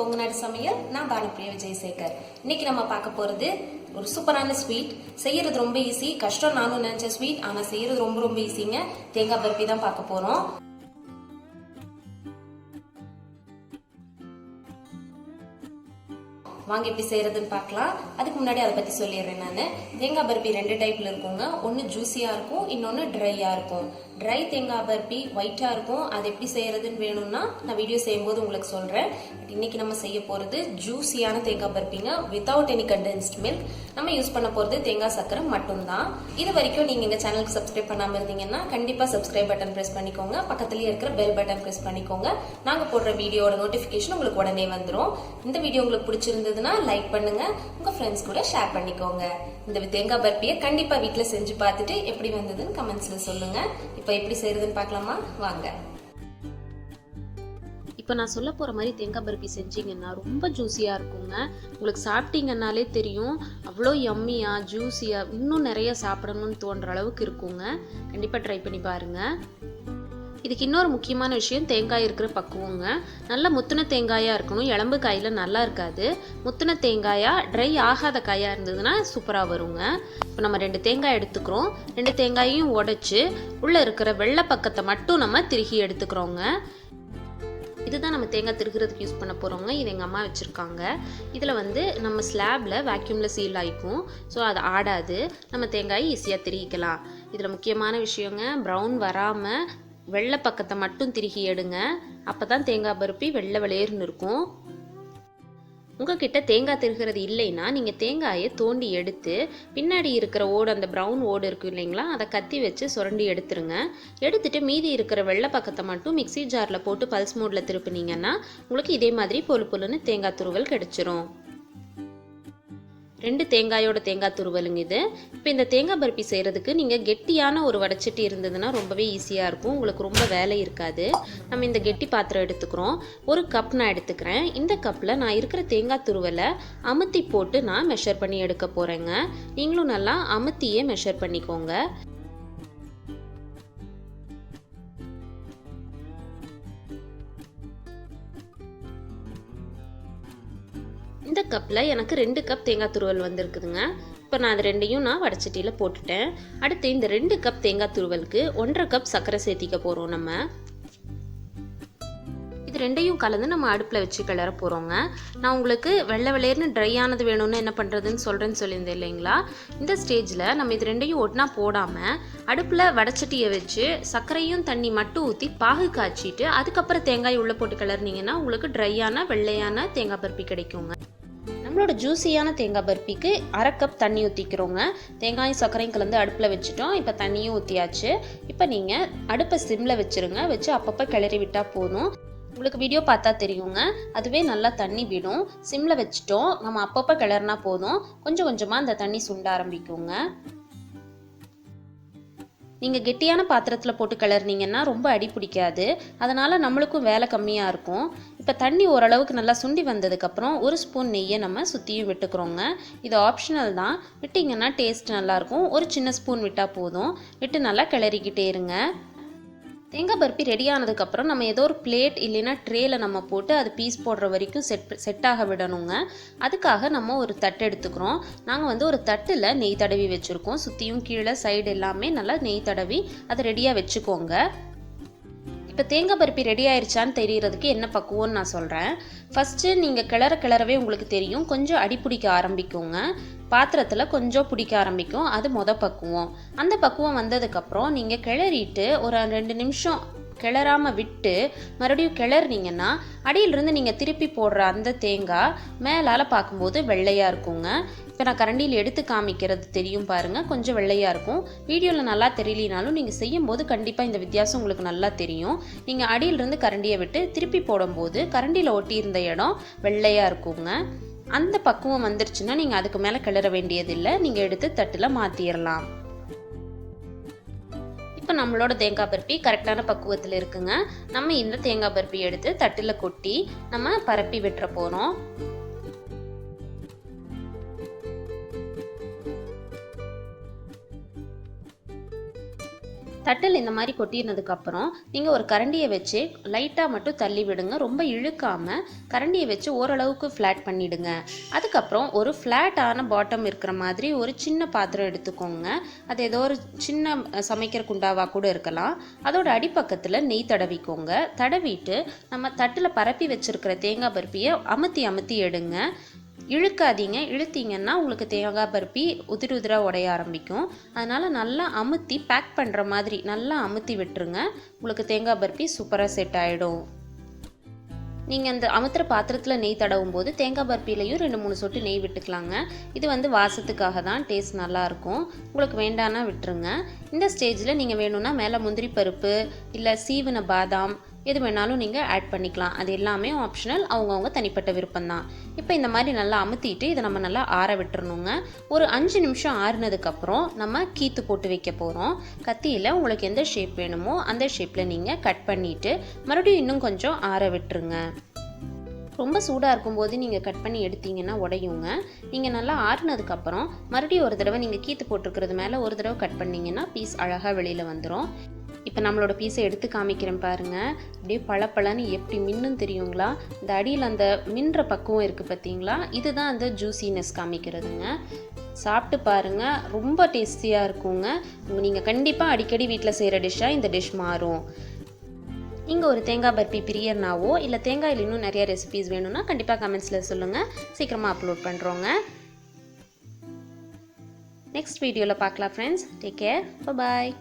Coconut சமையல். நான் பானுப்பிரியா விஜயசேகர். இன்னைக்கு நம்ம பார்க்க போறது ஒரு சூப்பரான ஸ்வீட். செய்யறது ரொம்ப ஈஸி. கஷ்டம் நானும் நினைச்ச ஸ்வீட், ஆனா செய்யறது ரொம்ப ரொம்ப ஈஸிங்க. தேங்காய் பர்பி தான் பார்க்க போறோம். வாங்க எப்படி செய்யறதுன்னு பார்க்கலாம். அதுக்கு முன்னாடி அதை பத்தி சொல்லிடுறேன். நான் தேங்காய் பர்பி ரெண்டு டைப்ல இருக்குங்க. ஒன்னு ஜூஸியா இருக்கும், இன்னொன்னு ட்ரையா இருக்கும். ட்ரை தேங்காய் பர்பி ஒயிட்டா இருக்கும். அது எப்படி செய்யறதுன்னு வேணும்னா நான் வீடியோ செய்யும்போது உங்களுக்கு சொல்றேன். இன்னைக்கு நம்ம செய்ய போறது ஜூஸியான தேங்காய் பர்பிங்க, வித்தவுட் எனி கண்டென்ஸ்ட் மில்க். நம்ம யூஸ் பண்ண போறது தேங்காய் சக்கரை மட்டும்தான். இது வரைக்கும் நீங்க எங்க சேனலுக்கு சப்ஸ்கிரைப் பண்ணாம இருந்தீங்கன்னா கண்டிப்பா சப்ஸ்கிரைப் பட்டன் பிரஸ் பண்ணிக்கோங்க. பக்கத்துலயே இருக்கிற பெல் பட்டன் பிரஸ் பண்ணிக்கோங்க. நாங்க போடுற வீடியோட நோட்டிபிகேஷன் உங்களுக்கு உடனே வந்துடும். இந்த வீடியோ உங்களுக்கு பிடிச்சிருந்தது லைக் பண்ணுங்க, உங்க ஃப்ரெண்ட்ஸ் கூட ஷேர் பண்ணிக்கோங்க. இந்த தேங்காய் பர்பியை கண்டிப்பா வீட்ல செஞ்சு பார்த்துட்டு எப்படி வந்ததுன்னு கமெண்ட்ஸ்ல சொல்லுங்க. இப்போ எப்படி செய்யறதுன்னு பார்க்கலாமா? வாங்க. இப்போ நான் சொல்ல போகிற மாதிரி தேங்காய் பர்பி செஞ்சீங்கன்னா ரொம்ப ஜூஸியாக இருக்குங்க. உங்களுக்கு சாப்பிட்டீங்கன்னாலே தெரியும், அவ்வளோ யம்மியாக ஜூஸியாக இன்னும் நிறைய சாப்பிடணும்னு தோன்ற அளவுக்கு இருக்குங்க. கண்டிப்பாக ட்ரை பண்ணி பாருங்கள். இதுக்கு இன்னொரு முக்கியமான விஷயம், தேங்காய் இருக்கிற பக்குவங்க. நல்லா முத்தின தேங்காயாக இருக்கணும். இளம்பு காயில் நல்லா இருக்காது. முத்தின தேங்காயாக ட்ரை ஆகாத காயாக இருந்ததுன்னா சூப்பராக வருங்க. இப்போ நம்ம 2 தேங்காய் எடுத்துக்கிறோம். 2 தேங்காயையும் உடைச்சு உள்ளே இருக்கிற வெள்ளை பக்கத்தை மட்டும் நம்ம திருகி எடுத்துக்கிறோங்க. இதுதான் நம்ம தேங்காய் திருகிறதுக்கு யூஸ் பண்ண போகிறோங்க. இது எங்கள் அம்மா வச்சுருக்காங்க. இதில் நம்ம ஸ்லாபில் வேக்யூமில் சீல் ஆகிக்கும். ஸோ அது ஆடாது. நம்ம தேங்காயை ஈஸியாக திருகிக்கலாம். இதில் முக்கியமான விஷயங்க, ப்ரௌன் வராமல் வெள்ளை பக்கத்தை மட்டும் திருகி எடுங்க. அப்போ தான் தேங்காய் பருப்பி வெள்ளை வெளியேறுன்னு இருக்கும். உங்ககிட்ட தேங்காய் திருகிறது இல்லைன்னா நீங்கள் தேங்காயை தோண்டி எடுத்து பின்னாடி இருக்கிற ஓடு, அந்த ப்ரௌன் ஓடு இருக்குது இல்லைங்களா, அதை கத்தி வச்சு சுரண்டி எடுத்துருங்க. எடுத்துட்டு மீதி இருக்கிற வெள்ளை பக்கத்தை மட்டும் மிக்சி ஜாரில் போட்டு பல்ஸ் மோடில் திருப்பினீங்கன்னா உங்களுக்கு இதே மாதிரி பொழு பொழுன்னு தேங்காய் துருவல் கிடைச்சிரும். 2 தேங்காயோட தேங்காய் துருவலுங்க இது. இப்போ இந்த தேங்காய் பர்பி செய்கிறதுக்கு நீங்கள் கெட்டியான ஒரு வடைச்சட்டி இருந்ததுன்னா ரொம்பவே ஈஸியாக இருக்கும். உங்களுக்கு ரொம்ப வேலை இருக்காது. நம்ம இந்த கெட்டி பாத்திரம் எடுத்துக்கிறோம். 1 கப் நான் எடுத்துக்கிறேன். இந்த கப்பில் நான் இருக்கிற தேங்காய் துருவலை அமுத்தி போட்டு நான் மெஷர் பண்ணி எடுக்க போகிறேங்க. நீங்களும் நல்லா அமுத்தியே மெஷர் பண்ணிக்கோங்க. இந்த கப்பில் எனக்கு 2 கப் தேங்காய் துருவல் வந்திருக்குதுங்க. இப்போ நான் அது 2யும் நான் வடைச்சட்டியில் போட்டுட்டேன். அடுத்து இந்த 2 கப் தேங்காய் துருவலுக்கு 1.5 கப் சர்க்கரை சேர்த்திக்க போகிறோம். நம்ம இது 2யும் கலந்து நம்ம அடுப்பில் வச்சு கிளற போகிறோங்க. நான் உங்களுக்கு வெள்ளை வெள்ளையர்னு ட்ரை ஆனது வேணும்னு என்ன பண்ணுறதுன்னு சொல்லியிருந்தேன் இல்லைங்களா. இந்த ஸ்டேஜில் நம்ம இது 2யும் ஒன்றா போடாமல் அடுப்பில் வடைச்சட்டியை வச்சு சர்க்கரையும் தண்ணி மட்டும் ஊற்றி பாகு காய்ச்சிட்டு அதுக்கப்புறம் தேங்காய் உள்ளே போட்டு கிளறினீங்கன்னா உங்களுக்கு ட்ரையான வெள்ளையான தேங்காய் பர்பி கிடைக்குங்க. நம்மளோட ஜூஸியான தேங்காய் பர்பிக்கு 1/2 கப் தண்ணி ஊற்றிக்கிறோங்க. தேங்காயும் சர்க்கரையும் கலந்து அடுப்பில் வச்சுட்டோம். இப்போ தண்ணியும் ஊற்றியாச்சு. இப்போ நீங்கள் அடுப்பை சிம்மில் வச்சுருங்க. வச்சு அப்பப்போ கிளறி விட்டால் போதும். உங்களுக்கு வீடியோ பார்த்தா தெரியுங்க, அதுவே நல்லா தண்ணி விடும். சிம்மில் வச்சுட்டோம். நம்ம அப்பப்போ கிளறினா போதும். கொஞ்சம் கொஞ்சமாக அந்த தண்ணி சுண்ட ஆரம்பிக்குங்க. நீங்கள் கெட்டியான பாத்திரத்தில் போட்டு கிளறினீங்கன்னா ரொம்ப அடி பிடிக்காது. அதனால் நம்மளுக்கும் வேலை கம்மியாக இருக்கும். இப்போ தண்ணி ஓரளவுக்கு நல்லா சுண்டி வந்ததுக்கப்புறம் 1 ஸ்பூன் நெய்யை நம்ம சுற்றியும் விட்டுக்கிறோங்க. இது ஆப்ஷனல் தான். விட்டிங்கன்னா டேஸ்ட் நல்லாயிருக்கும். ஒரு சின்ன ஸ்பூன் விட்டால் போதும். விட்டு நல்லா கிளறிக்கிட்டே இருங்க. தேங்காய் பர்பி ரெடி ஆனதுக்கப்புறம் நம்ம ஏதோ ஒரு பிளேட் இல்லைன்னா ட்ரேயில் நம்ம போட்டு அது பீஸ் போடுற வரைக்கும் செட் ஆக விடணுங்க. அதுக்காக நம்ம ஒரு தட்டு எடுத்துக்கிறோம். நாங்கள் ஒரு தட்டில் நெய் தடவி வச்சுருக்கோம். சுற்றியும் கீழே சைடு எல்லாமே நல்லா நெய் தடவி அதை ரெடியாக வச்சுக்கோங்க. இப்போ தேங்காய் பர்பி ரெடி ஆயிடுச்சான்னு தெரியறதுக்கு என்ன பக்குவம்னு நான் சொல்கிறேன். ஃபஸ்ட்டு நீங்கள் கிளறவே உங்களுக்கு தெரியும், கொஞ்சம் அடி பிடிக்க ஆரம்பிக்குங்க. பாத்திரத்தில் கொஞ்சம் பிடிக்க ஆரம்பிக்கும். அது பக்குவம். அந்த பக்குவம் வந்ததுக்கப்புறம் நீங்கள் கிளறிட்டு ஒரு 2 நிமிஷம் கிளறாமல் விட்டு மறுபடியும் கிளறினீங்கன்னா அடியிலிருந்து நீங்கள் திருப்பி போடுற அந்த தேங்காய் மேலால் பார்க்கும்போது வெள்ளையாக இருக்குங்க. இப்போ நான் கரண்டியில் எடுத்து காமிக்கிறது தெரியும் பாருங்கள், கொஞ்சம் வெள்ளையாக இருக்கும். வீடியோவில் நல்லா தெரியலனாலும் நீங்கள் செய்யும்போது கண்டிப்பாக இந்த வித்தியாசம் உங்களுக்கு நல்லா தெரியும். நீங்கள் அடியிலிருந்து கரண்டியை விட்டு திருப்பி போடும்போது கரண்டியில் ஒட்டியிருந்த இடம் வெள்ளையாக இருக்குங்க. அந்த பக்குவம் வந்துருச்சுன்னா நீங்கள் அதுக்கு மேலே கிளற வேண்டியதில்லை. நீங்கள் எடுத்து தட்டில் மாற்றிடலாம். இப்போ நம்மளோட தேங்காய் பர்பி கரெக்டான பக்குவத்தில் இருக்குங்க. நம்ம இந்த தேங்காய் பர்பி எடுத்து தட்டில் கொட்டி நம்ம பரப்பி விட்டுற போகிறோம். தட்டில் இந்த மாதிரி கொட்டினதுக்கப்புறம் நீங்கள் ஒரு கரண்டியை வச்சு லைட்டாக மட்டும் தள்ளி விடுங்க. ரொம்ப இழுக்காமல் கரண்டியை வச்சு ஓரளவுக்கு ஃப்ளாட் பண்ணிவிடுங்க. அதுக்கப்புறம் ஒரு ஃப்ளாட்டான பாட்டம் இருக்கிற மாதிரி ஒரு சின்ன பாத்திரம் எடுத்துக்கோங்க. அது ஏதோ ஒரு சின்ன சமைக்கிற குண்டாவாக கூட இருக்கலாம். அதோட அடிப்பக்கத்தில் நெய் தடவிக்கோங்க. தடவிட்டு நம்ம தட்டில் பரப்பி வச்சுருக்கிற தேங்காய் பர்பியை அமுத்தி எடுங்க. இழுக்காதீங்க. இழுத்தீங்கன்னா உங்களுக்கு தேங்காய் பர்பி உதிராக உடைய ஆரம்பிக்கும். அதனால் நல்லா அமுத்தி பேக் பண்ணுற மாதிரி நல்லா அமுத்தி விட்டுருங்க. உங்களுக்கு தேங்காய் பர்பி சூப்பராக செட் ஆகிடும். நீங்கள் அந்த அமுத்துற பாத்திரத்தில் நெய் தடவும் போது தேங்காய் பர்பிலையும் 2-3 சொட்டு நெய் விட்டுக்கலாங்க. இது வாசத்துக்காக தான், டேஸ்ட் நல்லாயிருக்கும். உங்களுக்கு வேண்டான்னா விட்டுருங்க. இந்த ஸ்டேஜில் நீங்கள் வேணும்னா மேலே முந்திரி பருப்பு இல்லை சீவின பாதாம் எது வேணாலும் நீங்கள் ஆட் பண்ணிக்கலாம். அது எல்லாமே ஆப்ஷனல், அவங்கவுங்க தனிப்பட்ட விருப்பம்தான். இப்போ இந்த மாதிரி நல்லா அமுத்திட்டு இதை நம்ம நல்லா ஆற விட்டுறணுங்க. ஒரு 5 நிமிஷம் ஆறுனதுக்கப்புறம் நம்ம கீத்து போட்டு வைக்க போகிறோம். கத்தியில் உங்களுக்கு எந்த ஷேப் வேணுமோ அந்த ஷேப்பில் நீங்கள் கட் பண்ணிவிட்டு மறுபடியும் இன்னும் கொஞ்சம் ஆற விட்டுருங்க. ரொம்ப சூடாக இருக்கும்போது நீங்கள் கட் பண்ணி எடுத்தீங்கன்னா உடையுங்க. நீங்கள் நல்லா ஆறுனதுக்கப்புறம் மறுபடியும் ஒரு தடவை நீங்கள் கீத்து போட்டிருக்கிறது மேலே ஒரு தடவை கட் பண்ணிங்கன்னா பீஸ் அழகாக வெளியில் வந்துடும். இப்போ நம்மளோட பீஸை எடுத்து காமிக்கிறேன் பாருங்கள். அப்படியே பளபளன்னு எப்படி மின்னும் தெரியுங்களா? இந்த அடியில் அந்த மின்ற பக்குவம் இருக்குது பார்த்தீங்களா? இதுதான் அந்த ஜூசினஸ் காமிக்கிறதுங்க. சாப்பிட்டு பாருங்கள், ரொம்ப டேஸ்டியாக இருக்குங்க. நீங்கள் கண்டிப்பாக அடிக்கடி வீட்டில் செய்கிற டிஷ்ஷாக இந்த டிஷ் மாறும். நீங்கள் ஒரு தேங்காய் பர்பி பிரியர்னாவோ இல்லை தேங்காயில் இன்னும் நிறைய ரெசிபீஸ் வேணும்னா கண்டிப்பாக கமெண்ட்ஸில் சொல்லுங்கள். சீக்கிரமாக அப்லோட் பண்ணுறோங்க. நெக்ஸ்ட் வீடியோவில் பார்க்கலாம் ஃப்ரெண்ட்ஸ். Take care. பாய்.